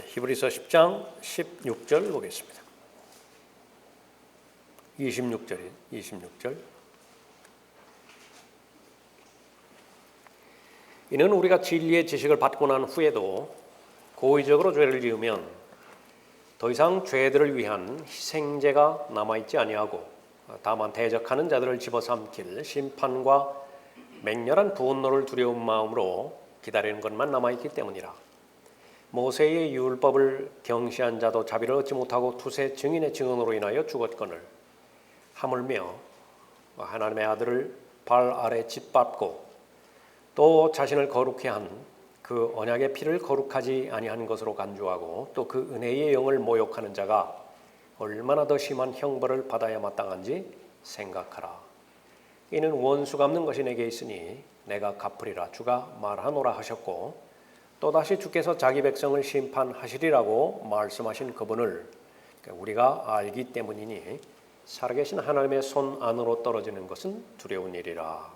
히브리서 10장 16절 보겠습니다. 26절. 이는 우리가 진리의 지식을 받고 난 후에도 고의적으로 죄를 지으면 더 이상 죄들을 위한 희생제가 남아있지 아니하고 다만 대적하는 자들을 집어삼킬 심판과 맹렬한 분노를 두려운 마음으로 기다리는 것만 남아있기 때문이라. 모세의 율법을 경시한 자도 자비를 얻지 못하고 두세 증인의 증언으로 인하여 죽었거늘 하물며 하나님의 아들을 발 아래 짓밟고 또 자신을 거룩해 한 그 언약의 피를 거룩하지 아니한 것으로 간주하고 또 그 은혜의 영을 모욕하는 자가 얼마나 더 심한 형벌을 받아야 마땅한지 생각하라. 이는 원수 갚는 것이 내게 있으니 내가 갚으리라 주가 말하노라 하셨고 또다시 주께서 자기 백성을 심판하시리라고 말씀하신 그분을 우리가 알기 때문이니 살아계신 하나님의 손 안으로 떨어지는 것은 두려운 일이라.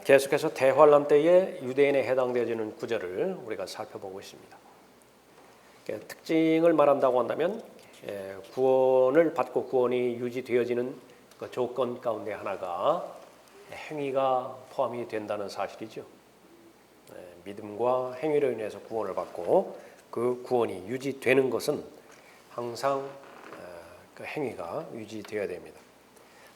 계속해서 대환란 때에 유대인에 해당되어지는 구절을 우리가 살펴보고 있습니다. 특징을 말한다고 한다면 구원을 받고 구원이 유지되어지는 그 조건 가운데 하나가 행위가 포함이 된다는 사실이죠. 믿음과 행위로 인해서 구원을 받고 그 구원이 유지되는 것은 항상 그 행위가 유지되어야 됩니다.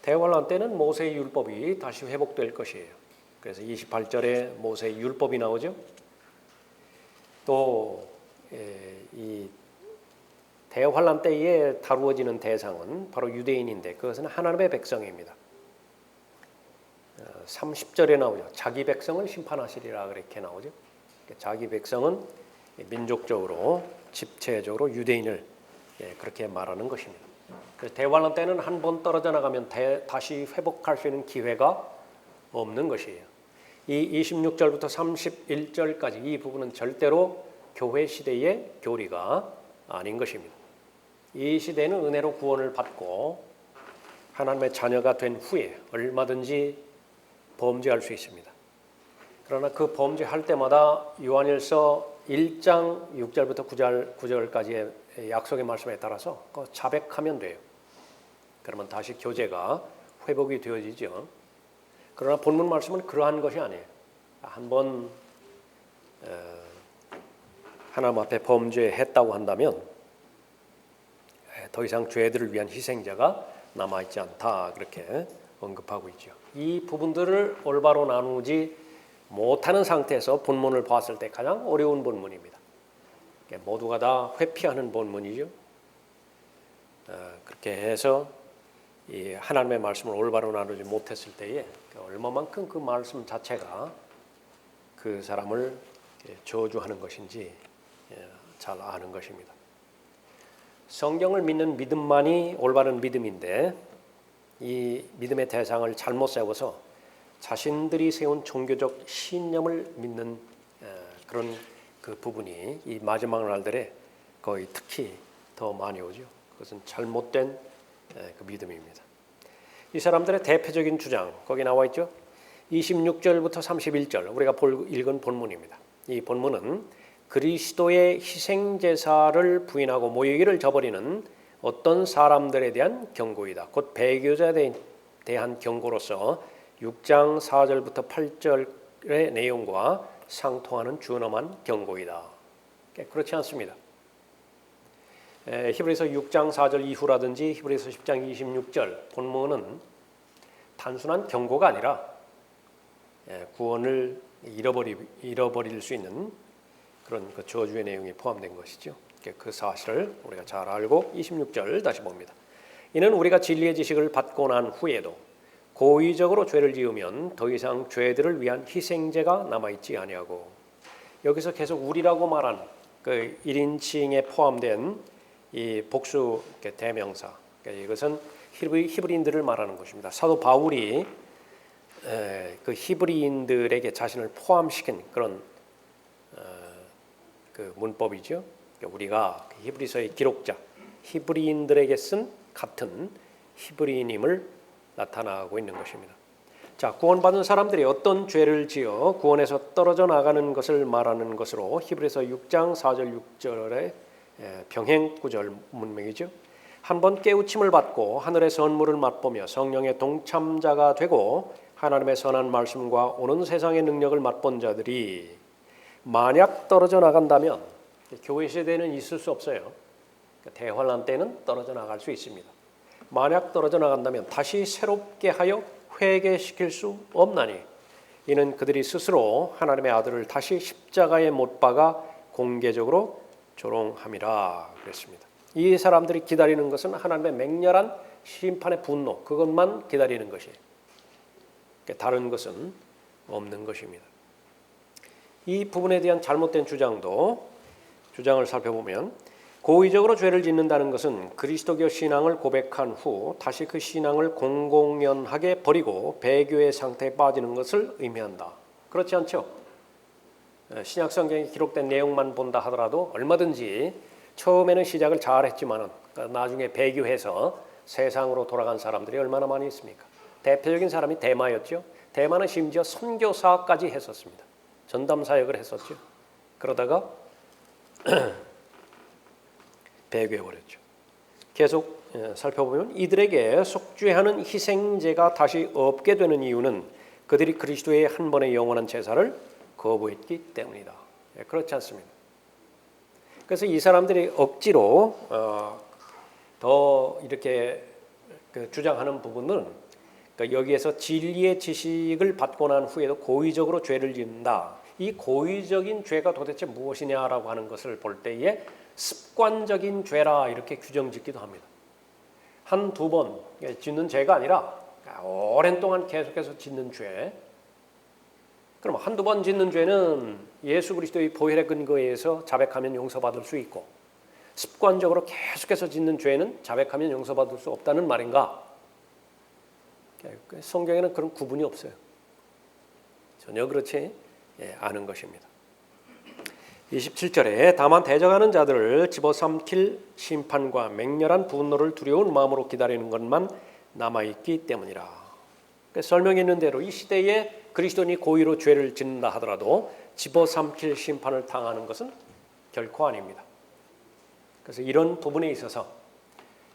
대환란 때는 모세의 율법이 다시 회복될 것이에요. 그래서 28절에 모세의 율법이 나오죠. 또 이 대환란 때에 다루어지는 대상은 바로 유대인인데 그것은 하나님의 백성입니다. 30절에 나오죠. 자기 백성을 심판하시리라 그렇게 나오죠. 자기 백성은 민족적으로 집체적으로 유대인을 그렇게 말하는 것입니다. 그래서 대환란 때는 한 번 떨어져 나가면 다시 회복할 수 있는 기회가 없는 것이에요. 이 26절부터 31절까지 이 부분은 절대로 교회 시대의 교리가 아닌 것입니다. 이 시대는 은혜로 구원을 받고 하나님의 자녀가 된 후에 얼마든지 범죄할 수 있습니다. 그러나 그 범죄할 때마다 요한일서 1장 6절부터 9절까지의 약속의 말씀에 따라서 자백하면 돼요. 그러면 다시 교제가 회복이 되어지죠. 그러나 본문 말씀은 그러한 것이 아니에요. 한번 하나님 앞에 범죄했다고 한다면 더 이상 죄들을 위한 희생자가 남아있지 않다 그렇게 언급하고 있죠. 이 부분들을 올바로 나누지 못하는 상태에서 본문을 봤을 때 가장 어려운 본문입니다. 모두가 다 회피하는 본문이죠. 그렇게 해서 이 하나님의 말씀을 올바로 나누지 못했을 때에 얼마만큼 그 말씀 자체가 그 사람을 저주하는 것인지 잘 아는 것입니다. 성경을 믿는 믿음만이 올바른 믿음인데 이 믿음의 대상을 잘못 세워서 자신들이 세운 종교적 신념을 믿는 그런 그 부분이 이 마지막 날들에 거의 특히 더 많이 오죠. 그것은 잘못된 그 믿음입니다. 이 사람들의 대표적인 주장 거기 나와 있죠. 26절부터 31절 우리가 읽은 본문입니다. 이 본문은 그리스도의 희생제사를 부인하고 모이기를 저버리는 어떤 사람들에 대한 경고이다. 곧 배교자에 대한 경고로서 6장 4절부터 8절의 내용과 상통하는 준엄한 경고이다. 그렇지 않습니다. 히브리서 6장 4절 이후라든지 히브리서 10장 26절 본문은 단순한 경고가 아니라 구원을 잃어버릴 수 있는 그런 그 저주의 내용이 포함된 것이죠. 그 사실을 우리가 잘 알고 26절 다시 봅니다. 이는 우리가 진리의 지식을 받고 난 후에도 고의적으로 죄를 지으면 더 이상 죄들을 위한 희생제가 남아있지 아니하고 여기서 계속 우리라고 말한 그 1인칭에 포함된 이 복수 대명사 이것은 히브리인들을 말하는 것입니다. 사도 바울이 그 히브리인들에게 자신을 포함시킨 그런 그 문법이죠. 우리가 히브리서의 기록자 히브리인들에게 쓴 같은 히브리인임을 나타나고 있는 것입니다. 자, 구원받은 사람들이 어떤 죄를 지어 구원에서 떨어져 나가는 것을 말하는 것으로 히브리서 6장 4절 6절의 병행 구절 문맥이죠. 한번 깨우침을 받고 하늘의 선물을 맛보며 성령의 동참자가 되고 하나님의 선한 말씀과 오는 세상의 능력을 맛본 자들이 만약 떨어져 나간다면, 교회 시대는 있을 수 없어요. 대환란 때는 떨어져 나갈 수 있습니다. 만약 떨어져 나간다면 다시 새롭게 하여 회개시킬 수 없나니 이는 그들이 스스로 하나님의 아들을 다시 십자가에 못 박아 공개적으로 조롱함이라 그랬습니다. 이 사람들이 기다리는 것은 하나님의 맹렬한 심판의 분노, 그것만 기다리는 것이에요. 다른 것은 없는 것입니다. 이 부분에 대한 잘못된 주장을 살펴보면, 고의적으로 죄를 짓는다는 것은 그리스도교 신앙을 고백한 후 다시 그 신앙을 공공연하게 버리고 배교의 상태에 빠지는 것을 의미한다. 그렇지 않죠? 신약 성경에 기록된 내용만 본다 하더라도 얼마든지 처음에는 시작을 잘 했지만 나중에 배교해서 세상으로 돌아간 사람들이 얼마나 많이 있습니까? 대표적인 사람이 데마였죠. 데마는 심지어 선교사까지 했었습니다. 전담 사역을 했었죠. 그러다가 배교해버렸죠. 계속 살펴보면 이들에게 속죄하는 희생제가 다시 없게 되는 이유는 그들이 그리스도의 한 번의 영원한 제사를 거부했기 때문이다. 그렇지 않습니다. 그래서 이 사람들이 억지로 더 이렇게 주장하는 부분은, 그러니까 여기에서 진리의 지식을 받고 난 후에도 고의적으로 죄를 짓는다. 이 고의적인 죄가 도대체 무엇이냐라고 하는 것을 볼 때에 습관적인 죄라 이렇게 규정짓기도 합니다. 한두 번 짓는 죄가 아니라 오랜 동안 계속해서 짓는 죄. 그럼 한두 번 짓는 죄는 예수 그리스도의 보혈의 근거에 의해서 자백하면 용서받을 수 있고, 습관적으로 계속해서 짓는 죄는 자백하면 용서받을 수 없다는 말인가? 성경에는 그런 구분이 없어요. 전혀 그렇지 않은 것입니다. 27절에 다만 대적하는 자들을 집어삼킬 심판과 맹렬한 분노를 두려운 마음으로 기다리는 것만 남아있기 때문이라. 설명해 있는 대로 이 시대에 그리스도인이 고의로 죄를 짓는다 하더라도 집어삼킬 심판을 당하는 것은 결코 아닙니다. 그래서 이런 부분에 있어서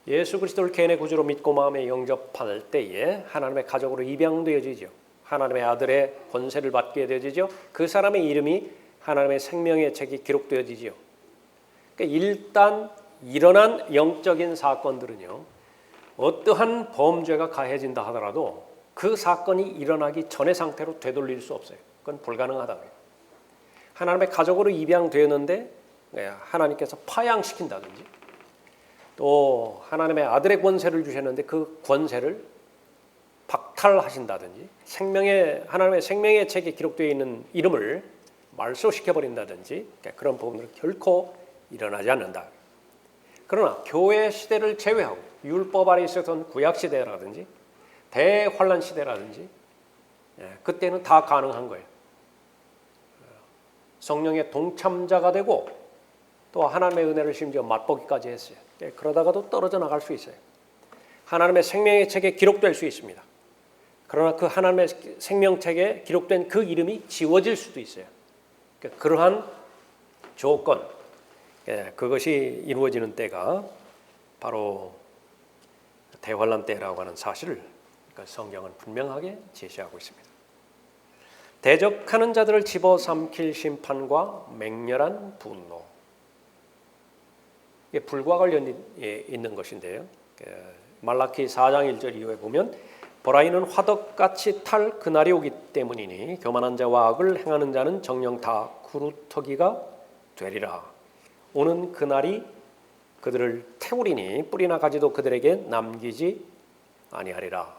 예수 그리스도를 개인의 구주로 믿고 마음에 영접할 때에 하나님의 가족으로 입양되어지죠. 하나님의 아들의 권세를 받게 되어지죠. 그 사람의 이름이 하나님의 생명의 책이 기록되어지죠. 그러니까 일단 일어난 영적인 사건들은요, 어떠한 범죄가 가해진다 하더라도 그 사건이 일어나기 전의 상태로 되돌릴 수 없어요. 그건 불가능하다고요. 하나님의 가족으로 입양되었는데 하나님께서 파양시킨다든지, 또 하나님의 아들의 권세를 주셨는데 그 권세를 박탈하신다든지, 하나님의 생명의 책에 기록되어 있는 이름을 말소시켜버린다든지, 그런 부분들은 결코 일어나지 않는다. 그러나 교회 시대를 제외하고 율법 아래 있었던 구약 시대라든지 대환란 시대라든지 그때는 다 가능한 거예요. 성령의 동참자가 되고 또 하나님의 은혜를 심지어 맛보기까지 했어요. 그러다가도 떨어져 나갈 수 있어요. 하나님의 생명의 책에 기록될 수 있습니다. 그러나 그 하나님의 생명책에 기록된 그 이름이 지워질 수도 있어요. 그러한 조건, 그것이 이루어지는 때가 바로 대환란 때라고 하는 사실을 성경은 분명하게 제시하고 있습니다. 대적하는 자들을 집어삼킬 심판과 맹렬한 분노, 이게 불과 관련이 있는 것인데요. 말라키 4장 1절 이후에 보면 보라 이는 화덕같이 탈 그날이 오기 때문이니 교만한 자와 악을 행하는 자는 정녕 다 구루터기가 되리라. 오는 그날이 그들을 태우리니 뿌리나 가지도 그들에게 남기지 아니하리라.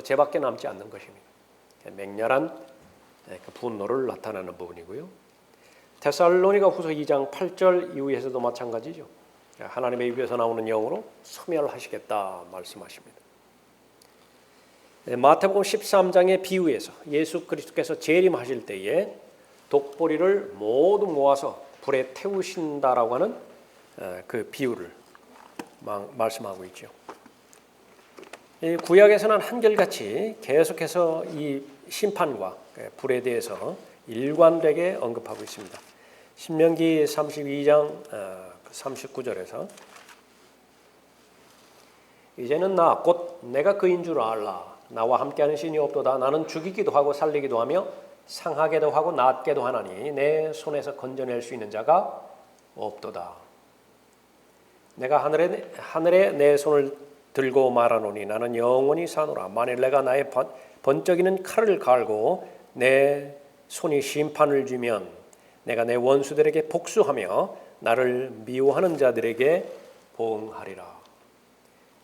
죄밖에 남지 않는 것입니다. 맹렬한 분노를 나타내는 부분이고요. 데살로니가 후서 2장 8절 이후에서도 마찬가지죠. 하나님의 입에서 나오는 영으로 소멸하시겠다 말씀하십니다. 마태복음 13장의 비유에서 예수 그리스도께서 재림하실 때에 독보리를 모두 모아서 불에 태우신다라고 하는 그 비유를 말씀하고 있죠. 이 구약에서는 한결같이 계속해서 이 심판과 불에 대해서 일관되게 언급하고 있습니다. 신명기 32장 39절에서 이제는 나 곧 내가 그인 줄 알라. 나와 함께하는 신이 없도다. 나는 죽이기도 하고 살리기도 하며 상하게도 하고 낫게도 하나니 내 손에서 건져낼 수 있는 자가 없도다. 내가 하늘에 내 손을 들고 말하노니 나는 영원히 사노라. 만일 내가 나의 번쩍이는 칼을 갈고 내 손이 심판을 주면 내가 내 원수들에게 복수하며 나를 미워하는 자들에게 보응하리라.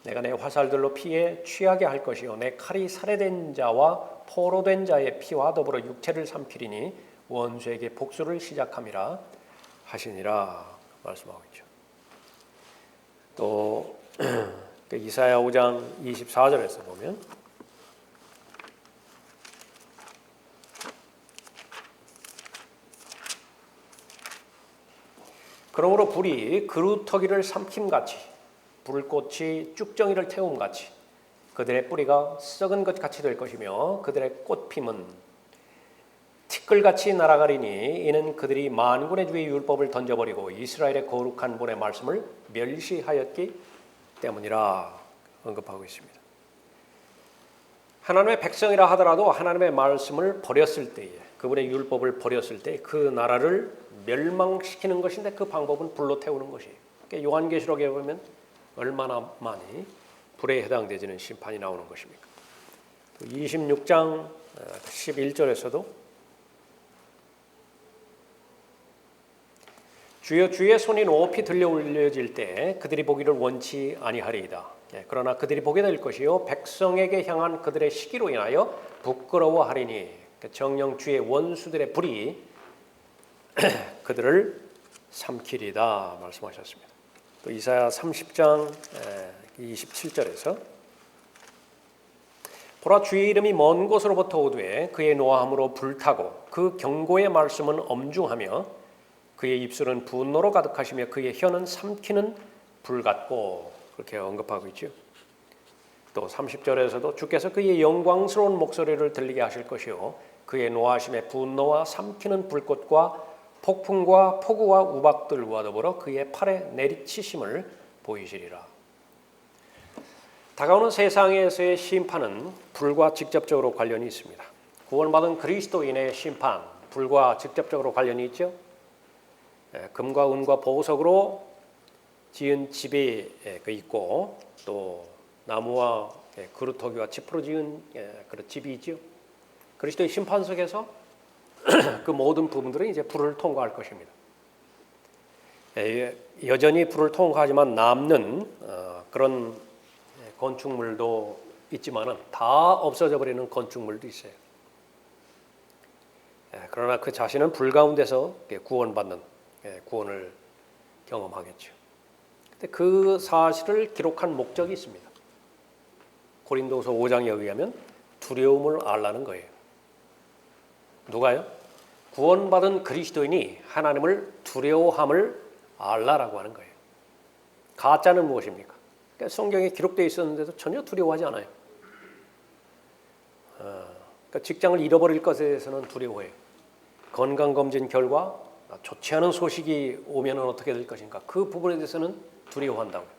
내가 내 화살들로 피에 취하게 할 것이요 내 칼이 살해된 자와 포로된 자의 피와 더불어 육체를 삼키리니 원수에게 복수를 시작함이라 하시니라 말씀하고 있죠. 또 이사야 5장 24절에서 보면 그러므로 불이 그루터기를 삼킴같이 불꽃이 쭉정이를 태움같이 그들의 뿌리가 썩은 것 같이 될 것이며 그들의 꽃핌은 티끌같이 날아가리니 이는 그들이 만군의 주의 율법을 던져버리고 이스라엘의 거룩한 분의 말씀을 멸시하였기 때문이라 언급하고 있습니다. 하나님의 백성이라 하더라도 하나님의 말씀을 버렸을 때에 그분의 율법을 버렸을 때 그 나라를 멸망시키는 것인데 그 방법은 불로 태우는 것이에요. 그러니까 요한계시록에 보면 얼마나 많이 불에 해당되지는 심판이 나오는 것입니까? 26장 11절에서도 주여 주의 손이 높이 들려 올려질 때 그들이 보기를 원치 아니하리이다. 그러나 그들이 보게 될 것이요 백성에게 향한 그들의 시기로 인하여 부끄러워하리니 정령 주의 원수들의 불이 그들을 삼키리다 말씀하셨습니다. 또 이사야 30장 27절에서 보라 주의 이름이 먼 곳으로부터 오되 그의 노함으로 불타고 그 경고의 말씀은 엄중하며 그의 입술은 분노로 가득하시며 그의 혀는 삼키는 불 같고 그렇게 언급하고 있죠. 또 30절에서도 주께서 그의 영광스러운 목소리를 들리게 하실 것이요 그의 노하심의 분노와 삼키는 불꽃과 폭풍과 폭우와 우박들과 더불어 그의 팔에 내리치심을 보이시리라. 다가오는 세상에서의 심판은 불과 직접적으로 관련이 있습니다. 구원받은 그리스도인의 심판, 불과 직접적으로 관련이 있죠. 금과 은과 보석으로 지은 집이 있고 또 나무와 그루터기와 짚으로 지은 그런 집이 있죠. 그리스도의 심판석에서 그 모든 부분들은 이제 불을 통과할 것입니다. 여전히 불을 통과하지만 남는 그런 건축물도 있지만은 다 없어져 버리는 건축물도 있어요. 그러나 그 자신은 불 가운데서 구원받는 구원을 경험하겠죠. 근데 그 사실을 기록한 목적이 있습니다. 고린도서 5장에 의하면 두려움을 알라는 거예요. 누가요? 구원받은 그리스도인이 하나님을 두려워함을 알라라고 하는 거예요. 가짜는 무엇입니까? 그러니까 성경에 기록되어 있었는데도 전혀 두려워하지 않아요. 그러니까 직장을 잃어버릴 것에 대해서는 두려워해요. 건강검진 결과 좋지 않은 소식이 오면 어떻게 될 것인가 그 부분에 대해서는 두려워한다고요.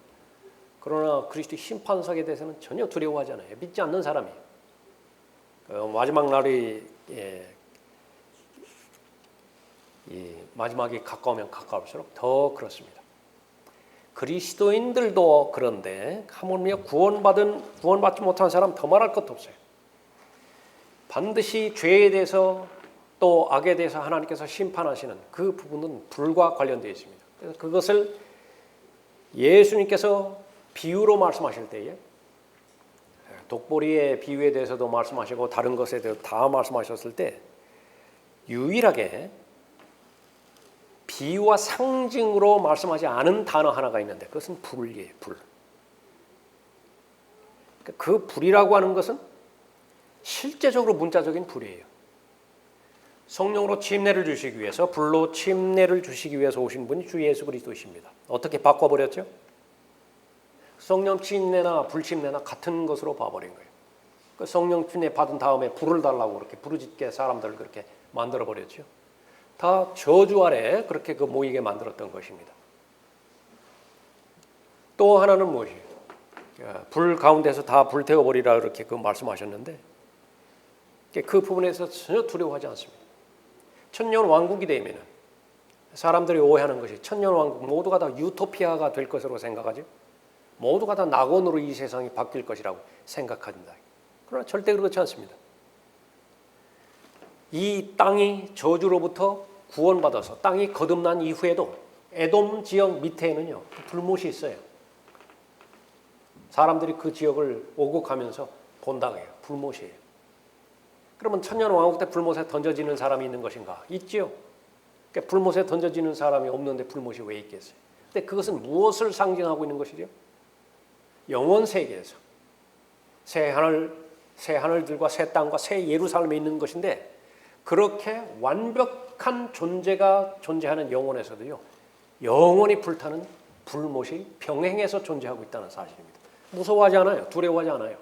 그러나 그리스도 심판석에 대해서는 전혀 두려워하지 않아요. 믿지 않는 사람이 마지막 날이 마지막이 가까우면 가까울수록 더 그렇습니다. 그리스도인들도 그런데 하물며 구원받지 못한 사람 더 말할 것도 없어요. 반드시 죄에 대해서 또 악에 대해서 하나님께서 심판하시는 그 부분은 불과 관련되어 있습니다. 그래서 그것을 예수님께서 비유로 말씀하실 때에 독보리의 비유에 대해서도 말씀하시고 다른 것에 대해서 다 말씀하셨을 때 유일하게 비유와 상징으로 말씀하지 않은 단어 하나가 있는데 그것은 불이에요. 불. 그 불이라고 하는 것은 실제적으로 문자적인 불이에요. 성령으로 침례를 주시기 위해서 불로 침례를 주시기 위해서 오신 분이 주 예수 그리스도이십니다. 어떻게 바꿔버렸죠? 성령 침례나 불침례나 같은 것으로 봐버린 거예요. 그 성령 침례 받은 다음에 불을 달라고 그렇게 부르짖게 사람들을 그렇게 만들어 버렸죠. 다 저주 아래 그렇게 그 모이게 만들었던 것입니다. 또 하나는 무엇이에요? 불 가운데서 다 불태워 버리라 그렇게 그 말씀하셨는데 그 부분에서 전혀 두려워하지 않습니다. 천년 왕국이 되면은 사람들이 오해하는 것이 천년 왕국 모두가 다 유토피아가 될 것으로 생각하죠. 모두가 다 낙원으로 이 세상이 바뀔 것이라고 생각합니다. 그러나 절대 그렇지 않습니다. 이 땅이 저주로부터 구원받아서 땅이 거듭난 이후에도 에돔 지역 밑에는요 불못이 있어요. 사람들이 그 지역을 오고 가면서 본다고 해요. 불못이에요. 그러면 천년 왕국 때 불못에 던져지는 사람이 있는 것인가? 있지요. 그러니까 불못에 던져지는 사람이 없는데 불못이 왜 있겠어요? 근데 그것은 무엇을 상징하고 있는 것이죠? 영원 세계에서 새 하늘들과 새 땅과 새 예루살렘에 있는 것인데 그렇게 완벽한 존재가 존재하는 영혼에서도요 영원히 불타는 불못이 병행해서 존재하고 있다는 사실입니다. 무서워하지 않아요. 두려워하지 않아요.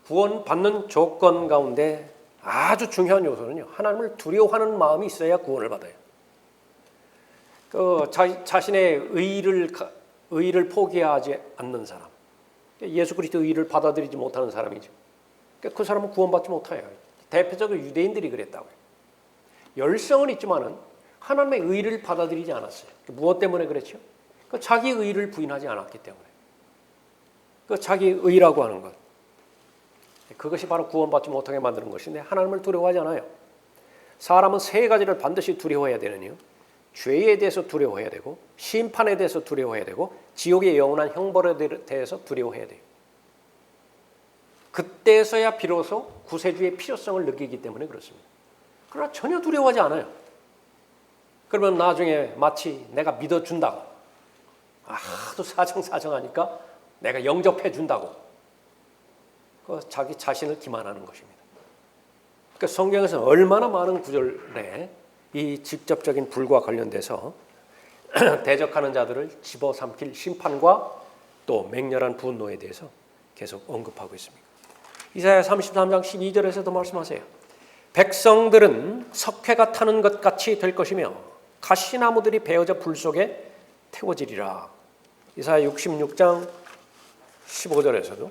구원받는 조건 가운데 아주 중요한 요소는요 하나님을 두려워하는 마음이 있어야 구원을 받아요. 자신의 의를 포기하지 않는 사람, 예수 그리스도의 의를 받아들이지 못하는 사람이죠. 그 사람은 구원받지 못해요. 대표적으로 유대인들이 그랬다고요. 열성은 있지만은 하나님의 의를 받아들이지 않았어요. 무엇 때문에 그랬죠? 자기 의를 부인하지 않았기 때문에. 자기 의라고 하는 것, 그것이 바로 구원받지 못하게 만드는 것인데 하나님을 두려워하지 않아요. 사람은 세 가지를 반드시 두려워해야 되는요. 죄에 대해서 두려워해야 되고 심판에 대해서 두려워해야 되고 지옥의 영원한 형벌에 대해서 두려워해야 돼요. 그때서야 비로소 구세주의 필요성을 느끼기 때문에 그렇습니다. 그러나 전혀 두려워하지 않아요. 그러면 나중에 마치 내가 믿어준다고 하도 사정사정하니까 내가 영접해 준다고 자기 자신을 기만하는 것입니다. 그러니까 성경에서 얼마나 많은 구절에 이 직접적인 불과 관련돼서 대적하는 자들을 집어삼킬 심판과 또 맹렬한 분노에 대해서 계속 언급하고 있습니다. 이사야 33장 12절에서도 말씀하세요. 백성들은 석회가 타는 것 같이 될 것이며 가시나무들이 베어져 불 속에 태워지리라. 이사야 66장 15절에서도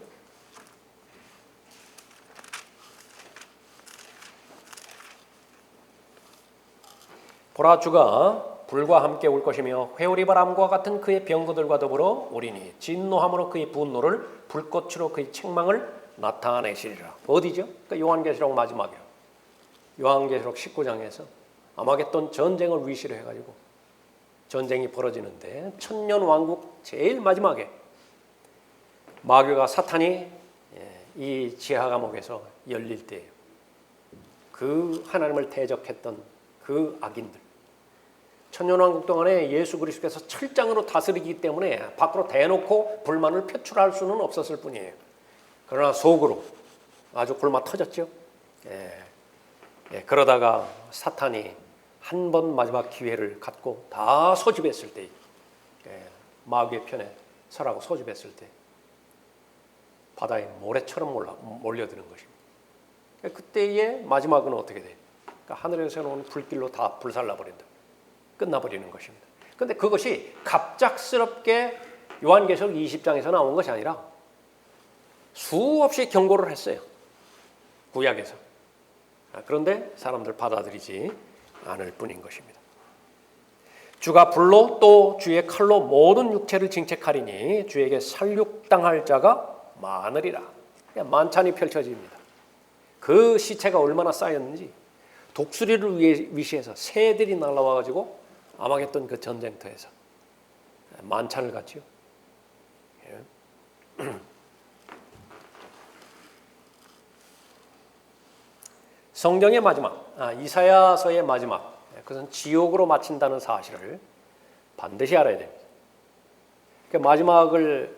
보라 주가 불과 함께 올 것이며 회오리 바람과 같은 그의 병거들과 더불어 오리니 진노함으로 그의 분노를 불꽃으로 그의 책망을 나타내시리라. 어디죠? 그러니까 요한계시록 마지막이요. 요한계시록 19장에서 아마겟돈 전쟁을 위시로 해가지고 전쟁이 벌어지는데 천년 왕국 제일 마지막에 마귀가 사탄이 이 지하 감옥에서 열릴 때예요. 그 하나님을 대적했던 그 악인들, 천년왕국 동안에 예수 그리스도께서 철장으로 다스리기 때문에 밖으로 대놓고 불만을 표출할 수는 없었을 뿐이에요. 그러나 속으로 아주 골마 터졌죠. 그러다가 사탄이 한 번 마지막 기회를 갖고 다 소집했을 때, 마귀의 편에 서라고 소집했을 때 바다에 모래처럼 몰려드는 것입니다. 그때의 마지막은 어떻게 돼요? 하늘에서 오는 불길로 다 불살라버린다. 끝나버리는 것입니다. 그런데 그것이 갑작스럽게 요한계시록 20장에서 나온 것이 아니라 수없이 경고를 했어요. 구약에서. 그런데 사람들 받아들이지 않을 뿐인 것입니다. 주가 불로 또 주의 칼로 모든 육체를 징책하리니 주에게 살육당할 자가 많으리라. 만찬이 펼쳐집니다. 그 시체가 얼마나 쌓였는지 독수리를 위시해서 새들이 날아와가지고 아마겟돈 그 전쟁터에서 만찬을 갖지요. 성경의 마지막, 이사야서의 마지막, 그것은 지옥으로 마친다는 사실을 반드시 알아야 됩니다. 마지막을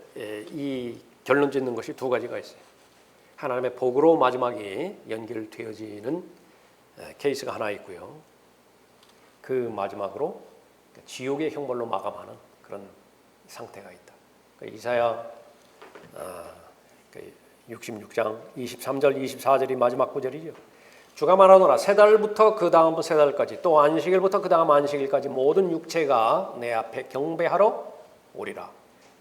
이 결론 짓는 것이 두 가지가 있어요. 하나님의 복으로 마지막이 연결되어지는 케이스가 하나 있고요. 그 마지막으로 지옥의 형벌로 마감하는 그런 상태가 있다. 이사야 66장 23절 24절이 마지막 구절이죠. 주가 말하노라 세 달부터 그 다음 세 달까지 또 안식일부터 그 다음 안식일까지 모든 육체가 내 앞에 경배하러 오리라.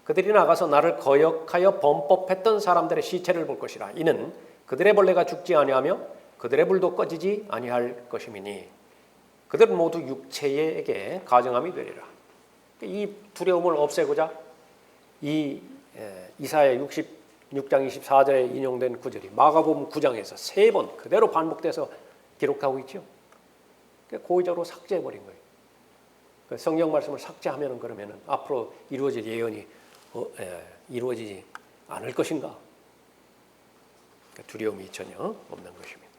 그들이 나가서 나를 거역하여 범법했던 사람들의 시체를 볼 것이라. 이는 그들의 벌레가 죽지 아니하며 그들의 불도 꺼지지 아니할 것임이니 그들은 모두 육체에게 가증함이 되리라. 이 두려움을 없애고자 이 이사야 66장 24절에 인용된 구절이 마가복음 9장에서 3번 그대로 반복돼서 기록하고 있죠. 고의적으로 삭제해버린 거예요. 성경 말씀을 삭제하면 그러면 앞으로 이루어질 예언이 이루어지지 않을 것인가? 두려움이 전혀 없는 것입니다.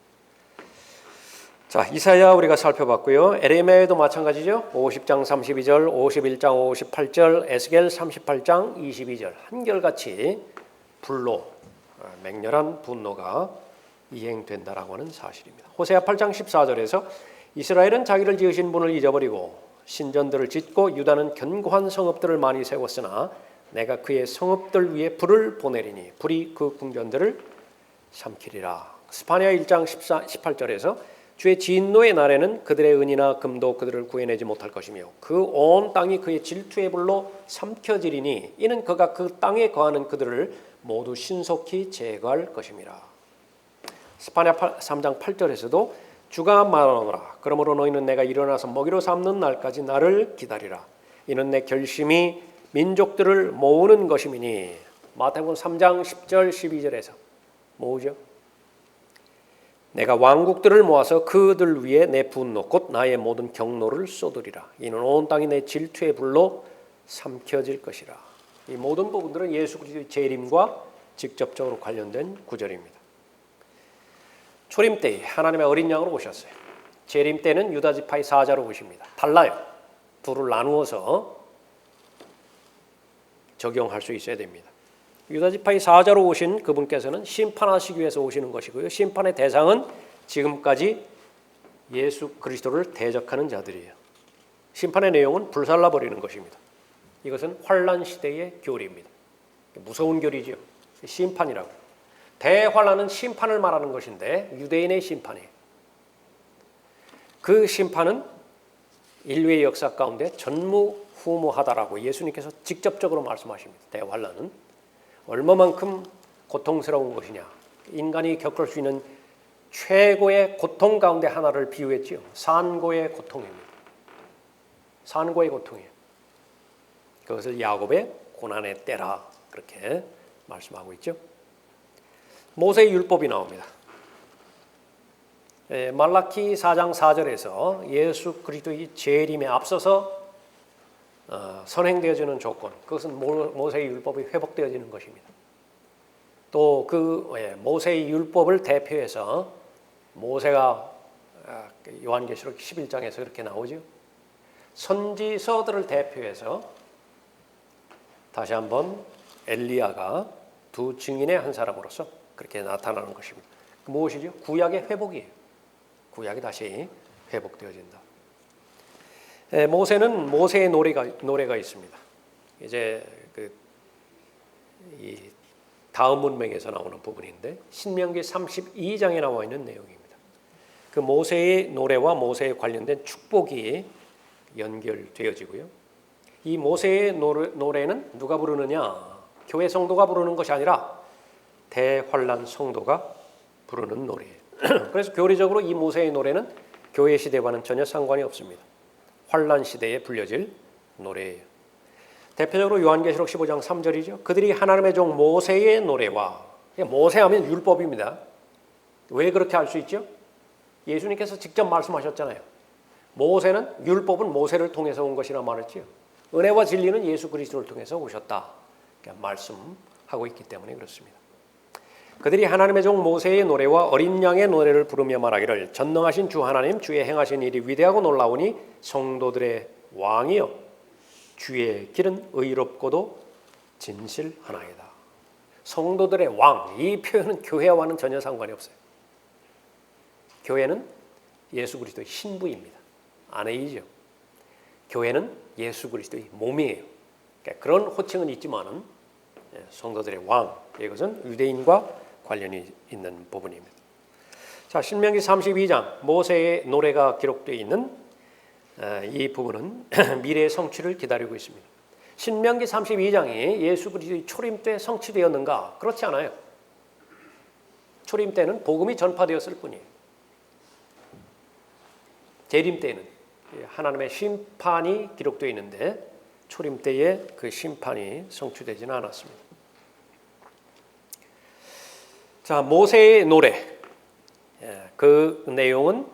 자, 이사야 우리가 살펴봤고요. 에레미야도 마찬가지죠. 50장 32절, 51장 58절, 에스겔 38장 22절 한결같이 불로 맹렬한 분노가 이행된다라고 하는 사실입니다. 호세아 8장 14절에서 이스라엘은 자기를 지으신 분을 잊어버리고 신전들을 짓고 유다는 견고한 성읍들을 많이 세웠으나 내가 그의 성읍들 위에 불을 보내리니 불이 그 궁전들을 삼키리라. 스파냐 1장 18절에서 주의 진노의 날에는 그들의 은이나 금도 그들을 구해내지 못할 것이며 그 온 땅이 그의 질투의 불로 삼켜지리니 이는 그가 그 땅에 거하는 그들을 모두 신속히 제거할 것임이라. 스파냐 3장 8절에서도 주가 말하노라 그러므로 너희는 내가 일어나서 먹이로 삼는 날까지 나를 기다리라. 이는 내 결심이 민족들을 모으는 것임이니. 마태복음 3장 10절 12절에서 모으죠. 내가 왕국들을 모아서 그들 위에 내 분노 곧 나의 모든 경노를 쏟으리라. 이는 온 땅이 내 질투의 불로 삼켜질 것이라. 이 모든 부분들은 예수 그리스도의 재림과 직접적으로 관련된 구절입니다. 초림 때 하나님의 어린 양으로 오셨어요. 재림 때는 유다 지파의 사자로 오십니다. 달라요. 둘을 나누어서 적용할 수 있어야 됩니다. 유다 지파의 사자로 오신 그분께서는 심판하시기 위해서 오시는 것이고요. 심판의 대상은 지금까지 예수 그리스도를 대적하는 자들이에요. 심판의 내용은 불살라 버리는 것입니다. 이것은 환란 시대의 교리입니다. 무서운 교리죠. 심판이라고. 대환란은 심판을 말하는 것인데 유대인의 심판이에요. 그 심판은 인류의 역사 가운데 전무후무하다라고 예수님께서 직접적으로 말씀하십니다. 대환란은 얼마만큼 고통스러운 것이냐. 인간이 겪을 수 있는 최고의 고통 가운데 하나를 비유했지요. 산고의 고통입니다. 산고의 고통이에요. 그것을 야곱의 고난의 때라 그렇게 말씀하고 있죠. 모세의 율법이 나옵니다. 말라키 4장 4절에서 예수 그리스도의 재림에 앞서서 선행되어지는 조건, 그것은 모세의 율법이 회복되어지는 것입니다. 또 그 모세의 율법을 대표해서 모세가 요한계시록 11장에서 그렇게 나오죠. 선지서들을 대표해서 다시 한번 엘리야가 두 증인의 한 사람으로서 그렇게 나타나는 것입니다. 무엇이죠? 구약의 회복이에요. 구약이 다시 회복되어진다. 모세는 모세의 노래가 있습니다. 이제 이 다음 문맥에서 나오는 부분인데 신명기 32장에 나와 있는 내용입니다. 그 모세의 노래와 모세에 관련된 축복이 연결되어지고요. 이 모세의 노래는 누가 부르느냐? 교회 성도가 부르는 것이 아니라 대환란 성도가 부르는 노래예요. 그래서 교리적으로 이 모세의 노래는 교회 시대와는 전혀 상관이 없습니다. 환란 시대에 불려질 노래예요. 대표적으로 요한계시록 15장 3절이죠. 그들이 하나님의 종 모세의 노래와, 모세하면 율법입니다. 왜 그렇게 할 수 있죠? 예수님께서 직접 말씀하셨잖아요. 모세는 율법은 모세를 통해서 온 것이라 말했지요. 은혜와 진리는 예수 그리스도를 통해서 오셨다. 말씀하고 있기 때문에 그렇습니다. 그들이 하나님의 종 모세의 노래와 어린 양의 노래를 부르며 말하기를 전능하신 주 하나님 주의 행하신 일이 위대하고 놀라우니 성도들의 왕이여 주의 길은 의롭고도 진실하나이다. 성도들의 왕, 이 표현은 교회와는 전혀 상관이 없어요. 교회는 예수 그리스도의 신부입니다. 아내이죠. 교회는 예수 그리스도의 몸이에요. 그런 호칭은 있지만은 성도들의 왕, 이것은 유대인과 관련이 있는 부분입니다. 자, 신명기 32장 모세의 노래가 기록되어 있는 이 부분은 미래의 성취를 기다리고 있습니다. 신명기 32장이 예수 그리스도의 초림 때 성취되었는가? 그렇지 않아요. 초림 때는 복음이 전파되었을 뿐이에요. 재림 때는 하나님의 심판이 기록되어 있는데 초림 때에 그 심판이 성취되지는 않았습니다. 자, 모세의 노래, 그 내용은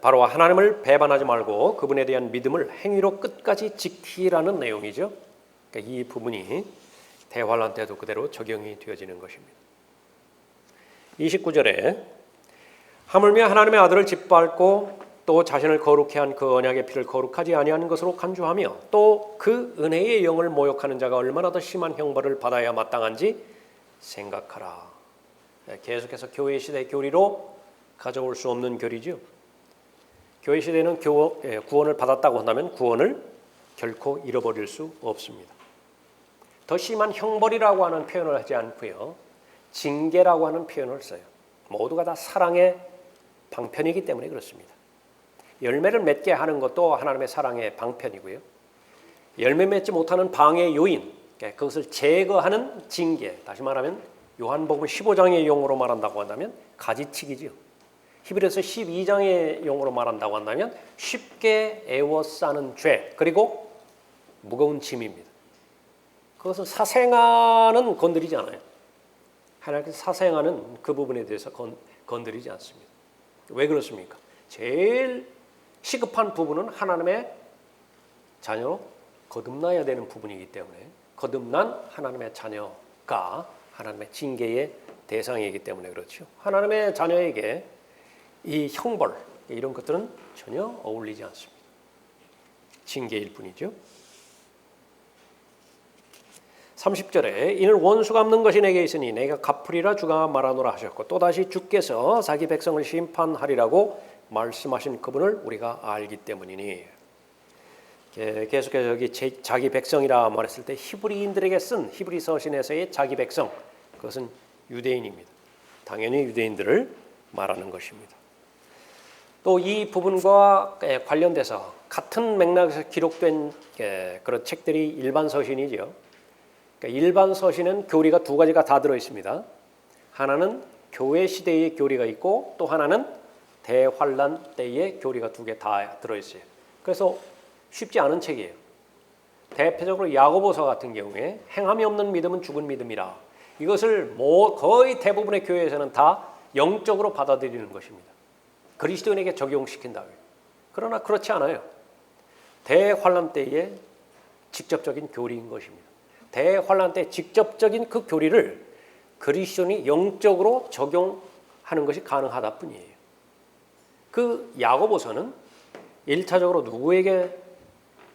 바로 하나님을 배반하지 말고 그분에 대한 믿음을 행위로 끝까지 지키라는 내용이죠. 그러니까 이 부분이 대환란 때도 그대로 적용이 되어지는 것입니다. 29절에 하물며 하나님의 아들을 짓밟고 또 자신을 거룩케 한 그 언약의 피를 거룩하지 아니한 것으로 간주하며 또 그 은혜의 영을 모욕하는 자가 얼마나 더 심한 형벌을 받아야 마땅한지 생각하라. 계속해서 교회 시대의 교리로 가져올 수 없는 교리죠. 교회 시대는 구원을 받았다고 한다면 구원을 결코 잃어버릴 수 없습니다. 더 심한 형벌이라고 하는 표현을 하지 않고요, 징계라고 하는 표현을 써요. 모두가 다 사랑의 방편이기 때문에 그렇습니다. 열매를 맺게 하는 것도 하나님의 사랑의 방편이고요, 열매 맺지 못하는 방해 요인, 그것을 제거하는 징계, 다시 말하면 요한복음 15장의 용어로 말한다고 한다면 가지치기지요. 히브리서 12장의 용어로 말한다고 한다면 쉽게 애워싸는 죄, 그리고 무거운 짐입니다. 그것은 사생아는 건드리지 않아요. 하나님께서 사생아는 그 부분에 대해서 건드리지 않습니다. 왜 그렇습니까? 제일 시급한 부분은 하나님의 자녀로 거듭나야 되는 부분이기 때문에 거듭난 하나님의 자녀가 하나님의 징계의 대상이기 때문에 그렇죠. 하나님의 자녀에게 이 형벌, 이런 것들은 전혀 어울리지 않습니다. 징계일 뿐이죠. 30절에 이는 원수 갚는 것이 내게 있으니 내가 갚으리라 주가 말하노라 하셨고 또다시 주께서 자기 백성을 심판하리라고 말씀하신 그분을 우리가 알기 때문이니. 계속해서 여기 자기 백성이라 말했을 때 히브리인들에게 쓴 히브리 서신에서의 자기 백성, 그것은 유대인입니다. 당연히 유대인들을 말하는 것입니다. 또 이 부분과 관련돼서 같은 맥락에서 기록된 그런 책들이 일반 서신이죠. 그러니까 일반 서신은 교리가 두 가지가 다 들어 있습니다. 하나는 교회 시대의 교리가 있고 또 하나는 대환란 때의 교리가 두 개 다 들어 있어요. 그래서 쉽지 않은 책이에요. 대표적으로 야고보서 같은 경우에 행함이 없는 믿음은 죽은 믿음이라, 이것을 거의 대부분의 교회에서는 다 영적으로 받아들이는 것입니다. 그리스도인에게 적용시킨다고요. 그러나 그렇지 않아요. 대환란 때의 직접적인 교리인 것입니다. 대환란 때 직접적인 그 교리를 그리스도인이 영적으로 적용하는 것이 가능하다 뿐이에요. 그 야고보서는 1차적으로 누구에게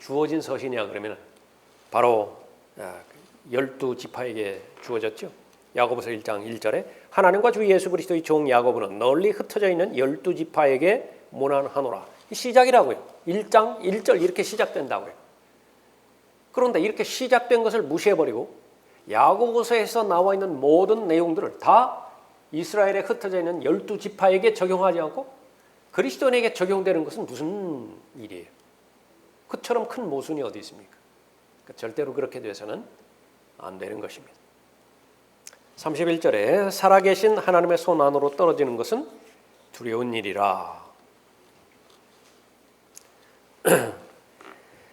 주어진 서신이야 그러면 바로 12지파에게 주어졌죠. 야고보서 1장 1절에 하나님과 주 예수 그리스도의 종 야고보는 널리 흩어져 있는 12지파에게 문안하노라. 시작이라고요. 1장 1절 이렇게 시작된다고요. 그런데 이렇게 시작된 것을 무시해버리고 야고보서에서 나와 있는 모든 내용들을 다 이스라엘에 흩어져 있는 12지파에게 적용하지 않고 그리스도인에게 적용되는 것은 무슨 일이에요? 그처럼 큰 모순이 어디 있습니까? 절대로 그렇게 돼서는 안 되는 것입니다. 31절에 살아계신 하나님의 손 안으로 떨어지는 것은 두려운 일이라.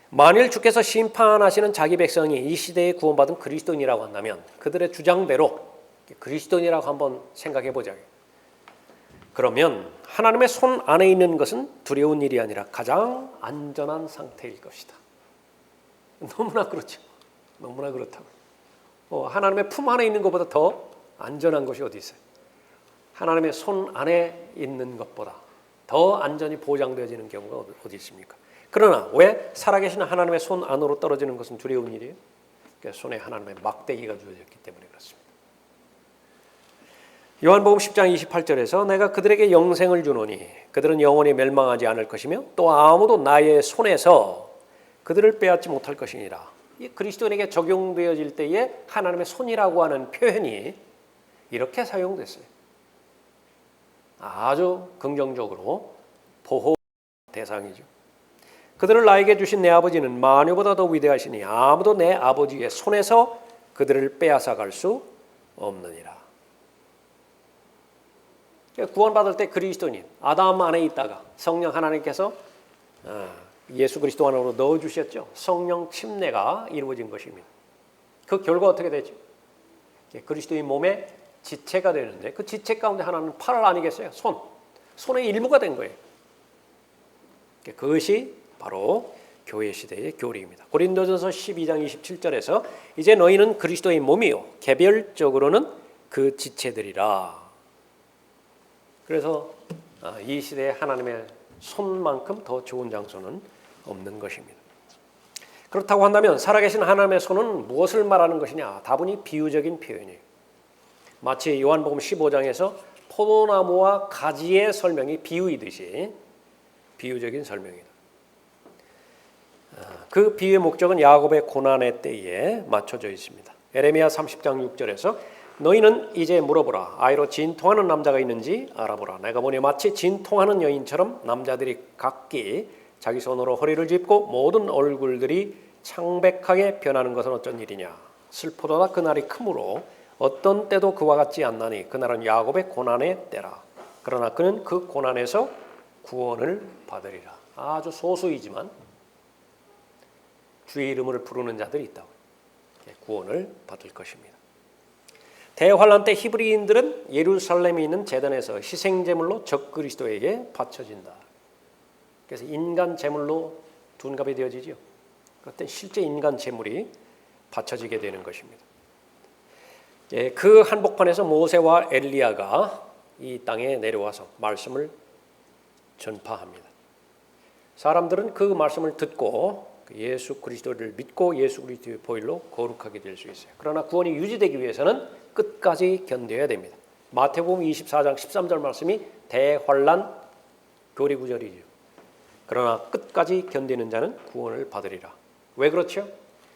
만일 주께서 심판하시는 자기 백성이 이 시대에 구원받은 그리스도인이라고 한다면 그들의 주장대로 그리스도인이라고 한번 생각해 보자고요. 그러면 하나님의 손 안에 있는 것은 두려운 일이 아니라 가장 안전한 상태일 것이다. 너무나 그렇죠. 너무나 그렇다고. 하나님의 품 안에 있는 것보다 더 안전한 것이 어디 있어요? 하나님의 손 안에 있는 것보다 더 안전이 보장되어지는 경우가 어디 있습니까? 그러나 왜 살아계신 하나님의 손 안으로 떨어지는 것은 두려운 일이에요? 그러니까 손에 하나님의 막대기가 주어졌기 때문에 그렇습니다. 요한복음 10장 28절에서 내가 그들에게 영생을 주노니 그들은 영원히 멸망하지 않을 것이며 또 아무도 나의 손에서 그들을 빼앗지 못할 것이니라. 이 그리스도인에게 적용되어질 때에 하나님의 손이라고 하는 표현이 이렇게 사용됐어요. 아주 긍정적으로 보호 대상이죠. 그들을 나에게 주신 내 아버지는 마녀보다 더 위대하시니 아무도 내 아버지의 손에서 그들을 빼앗아갈 수 없느니라. 구원받을 때 그리스도인 아담 안에 있다가 성령 하나님께서 예수 그리스도 안으로 넣어주셨죠. 성령 침례가 이루어진 것입니다. 그 결과 어떻게 되죠? 그리스도인 몸에 지체가 되는데 그 지체 가운데 하나는 팔 아니겠어요? 손의 일부가 된 거예요. 그것이 바로 교회 시대의 교리입니다. 고린도전서 12장 27절에서 이제 너희는 그리스도의 몸이요 개별적으로는 그 지체들이라. 그래서 이 시대에 하나님의 손만큼 더 좋은 장소는 없는 것입니다. 그렇다고 한다면 살아계신 하나님의 손은 무엇을 말하는 것이냐? 다분히 비유적인 표현이에요. 마치 요한복음 15장에서 포도나무와 가지의 설명이 비유이듯이 비유적인 설명이다. 그 비유의 목적은 야곱의 고난의 때에 맞춰져 있습니다. 에레미야 30장 6절에서 너희는 이제 물어보라. 아이로 진통하는 남자가 있는지 알아보라. 내가 보니 마치 진통하는 여인처럼 남자들이 각기 자기 손으로 허리를 짚고 모든 얼굴들이 창백하게 변하는 것은 어쩐 일이냐. 슬프도다 그날이 크므로 어떤 때도 그와 같지 않나니 그날은 야곱의 고난의 때라. 그러나 그는 그 고난에서 구원을 받으리라. 아주 소수이지만 주의 이름을 부르는 자들이 있다고 구원을 받을 것입니다. 대환란 때 히브리인들은 예루살렘에 있는 제단에서 희생제물로 적그리스도에게 바쳐진다. 그래서 인간 제물로 둔갑이 되어지죠. 그때 실제 인간 제물이 바쳐지게 되는 것입니다. 그 한복판에서 모세와 엘리야가 이 땅에 내려와서 말씀을 전파합니다. 사람들은 그 말씀을 듣고 예수 그리스도를 믿고 예수 그리스도의 보혈로 거룩하게 될 수 있어요. 그러나 구원이 유지되기 위해서는 끝까지 견뎌야 됩니다. 마태복음 24장 13절 말씀이 대환란 교리 구절이죠. 그러나 끝까지 견디는 자는 구원을 받으리라. 왜 그렇죠?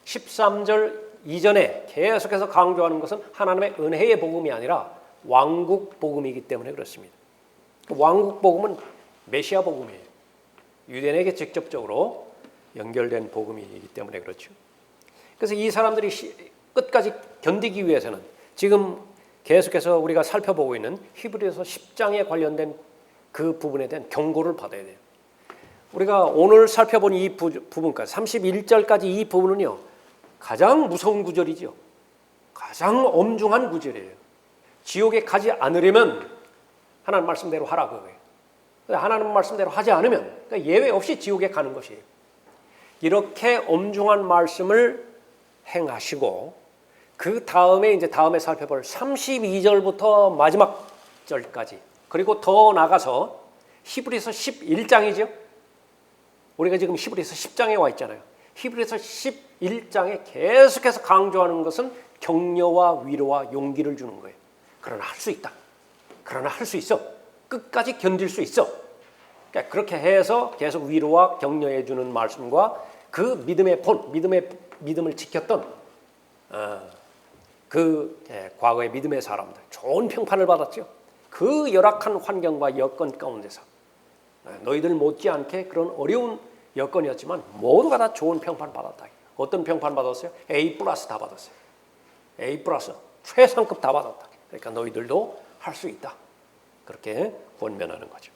13절 이전에 계속해서 강조하는 것은 하나님의 은혜의 복음이 아니라 왕국 복음이기 때문에 그렇습니다. 왕국 복음은 메시아 복음이에요. 유대인에게 직접적으로 연결된 복음이기 때문에 그렇죠. 그래서 이 사람들이 끝까지 견디기 위해서는 지금 계속해서 우리가 살펴보고 있는 히브리서 10장에 관련된 그 부분에 대한 경고를 받아야 돼요. 우리가 오늘 살펴본 이 부분까지 31절까지 이 부분은요 가장 무서운 구절이죠. 가장 엄중한 구절이에요. 지옥에 가지 않으려면 하나님 말씀대로 하라 그거예요. 하나님 말씀대로 하지 않으면 그러니까 예외 없이 지옥에 가는 것이에요. 이렇게 엄중한 말씀을 행하시고 그 다음에 이제 다음에 살펴볼 32절부터 마지막 절까지 그리고 더 나가서 히브리서 11장이죠. 우리가 지금 히브리서 10장에 와 있잖아요. 히브리서 11장에 계속해서 강조하는 것은 격려와 위로와 용기를 주는 거예요. 그러나 할 수 있다. 그러나 할 수 있어. 끝까지 견딜 수 있어. 그러니까 그렇게 해서 계속 위로와 격려해 주는 말씀과 그 믿음의 본, 믿음을 지켰던 과거의 믿음의 사람들 좋은 평판을 받았죠. 그 열악한 환경과 여건 가운데서 너희들 못지않게 그런 어려운 여건이었지만 모두가 다 좋은 평판을 받았다. 어떤 평판 받았어요? A+ 다 받았어요. A+ 최상급 다 받았다. 그러니까 너희들도 할 수 있다. 그렇게 권면하는 거죠.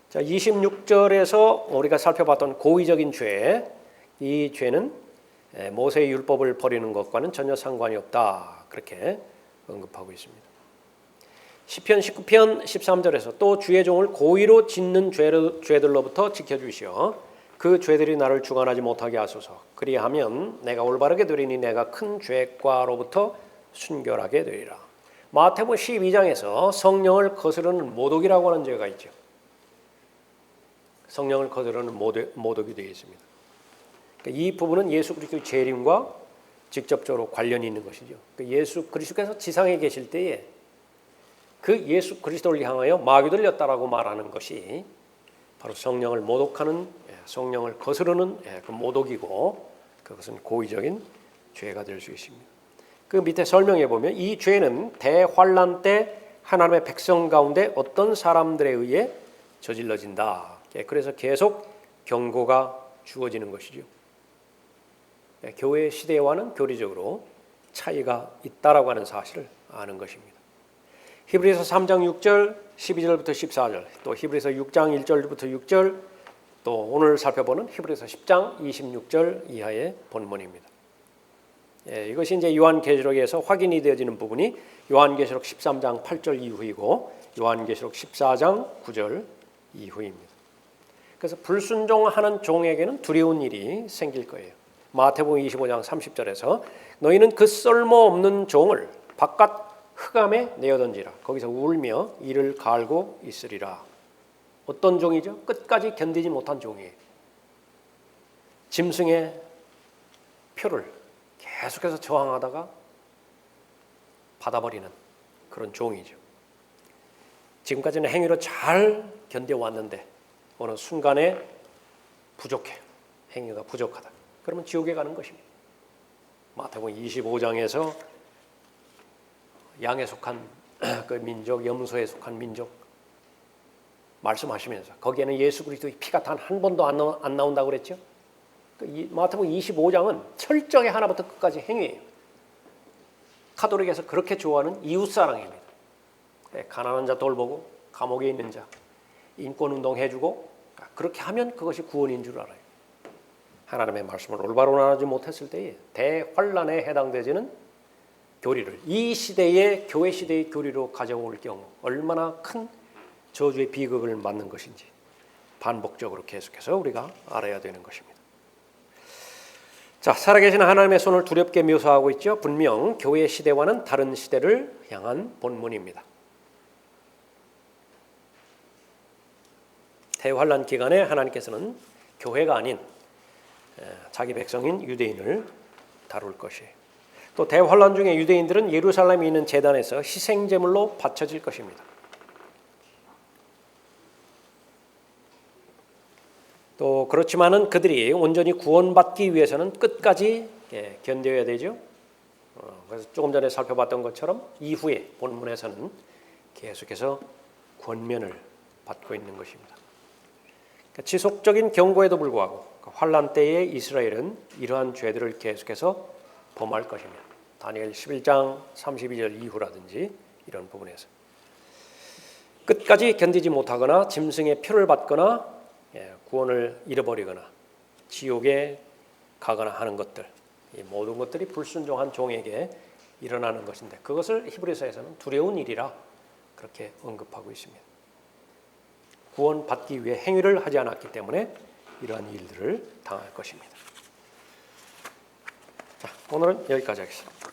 자, 26절에서 우리가 살펴봤던 고의적인 죄, 이 죄는 모세의 율법을 버리는 것과는 전혀 상관이 없다. 그렇게 언급하고 있습니다. 시편 19편 13절에서 또 주의 종을 고의로 짓는 죄들로부터 지켜주시어 그 죄들이 나를 주관하지 못하게 하소서. 그리하면 내가 올바르게 되리니 내가 큰 죄과로부터 순결하게 되리라. 마태복음 12장에서 성령을 거스르는 모독이라고 하는 죄가 있죠. 성령을 거스르는 모독이 되어 있습니다. 그러니까 이 부분은 예수 그리스도의 재림과 직접적으로 관련이 있는 것이죠. 그러니까 예수 그리스도께서 지상에 계실 때에 그 예수 그리스도를 향하여 마귀 들렸다라고 말하는 것이 바로 성령을 모독하는, 성령을 거스르는 그 모독이고, 그것은 고의적인 죄가 될 수 있습니다. 그 밑에 설명해 보면 이 죄는 대환란 때 하나님의 백성 가운데 어떤 사람들에 의해 저질러진다. 그래서 계속 경고가 주어지는 것이죠. 교회 시대와는 교리적으로 차이가 있다라고 하는 사실을 아는 것입니다. 히브리서 3장 6절, 12절부터 14절, 또 히브리서 6장 1절부터 6절, 또 오늘 살펴보는 히브리서 10장 26절 이하의 본문입니다. 이것이 이제 요한계시록에서 확인이 되어지는 부분이 요한계시록 13장 8절 이후이고 요한계시록 14장 9절 이후입니다. 그래서 불순종하는 종에게는 두려운 일이 생길 거예요. 마태복음 25장 30절에서 너희는 그 쓸모없는 종을 바깥 흑암에 내어던지라. 거기서 울며 이를 갈고 있으리라. 어떤 종이죠? 끝까지 견디지 못한 종이에요. 짐승의 표를 계속해서 저항하다가 받아버리는 그런 종이죠. 지금까지는 행위로 잘 견뎌왔는데 어느 순간에 부족해. 행위가 부족하다. 그러면 지옥에 가는 것입니다. 마태복음 25장에서 양에 속한 그 민족, 염소에 속한 민족 말씀하시면서 거기에는 예수 그리스도의 피가 단 한 번도 안 나온다고 그랬죠. 마태복음 25장은 철저히 하나부터 끝까지 행위예요. 카톨릭에서 그렇게 좋아하는 이웃사랑입니다. 가난한 자 돌보고 감옥에 있는 자 인권운동 해주고 그렇게 하면 그것이 구원인 줄 알아요. 하나님의 말씀을 올바로 나누지 못했을 때에 대환란에 해당되지는 교리를 이 시대의 교회 시대의 교리로 가져올 경우 얼마나 큰 저주의 비극을 맞는 것인지 반복적으로 계속해서 우리가 알아야 되는 것입니다. 자, 살아계신 하나님의 손을 두렵게 묘사하고 있죠. 분명 교회 시대와는 다른 시대를 향한 본문입니다. 대환란 기간에 하나님께서는 교회가 아닌 자기 백성인 유대인을 다룰 것이에요. 또 대환란 중에 유대인들은 예루살렘에 있는 제단에서 희생제물로 바쳐질 것입니다. 또 그렇지만은 그들이 온전히 구원받기 위해서는 끝까지 견뎌야 되죠. 그래서 조금 전에 살펴봤던 것처럼 이후에 본문에서는 계속해서 권면을 받고 있는 것입니다. 그러니까 지속적인 경고에도 불구하고 환란 때에 이스라엘은 이러한 죄들을 계속해서 범할 것입니다. 다니엘 11장 32절 이후라든지 이런 부분에서 끝까지 견디지 못하거나 짐승의 표를 받거나 구원을 잃어버리거나 지옥에 가거나 하는 것들, 이 모든 것들이 불순종한 종에게 일어나는 것인데 그것을 히브리서에서는 두려운 일이라 그렇게 언급하고 있습니다. 구원받기 위해 행위를 하지 않았기 때문에 이러한 일들을 당할 것입니다. 자, 오늘은 여기까지 하겠습니다.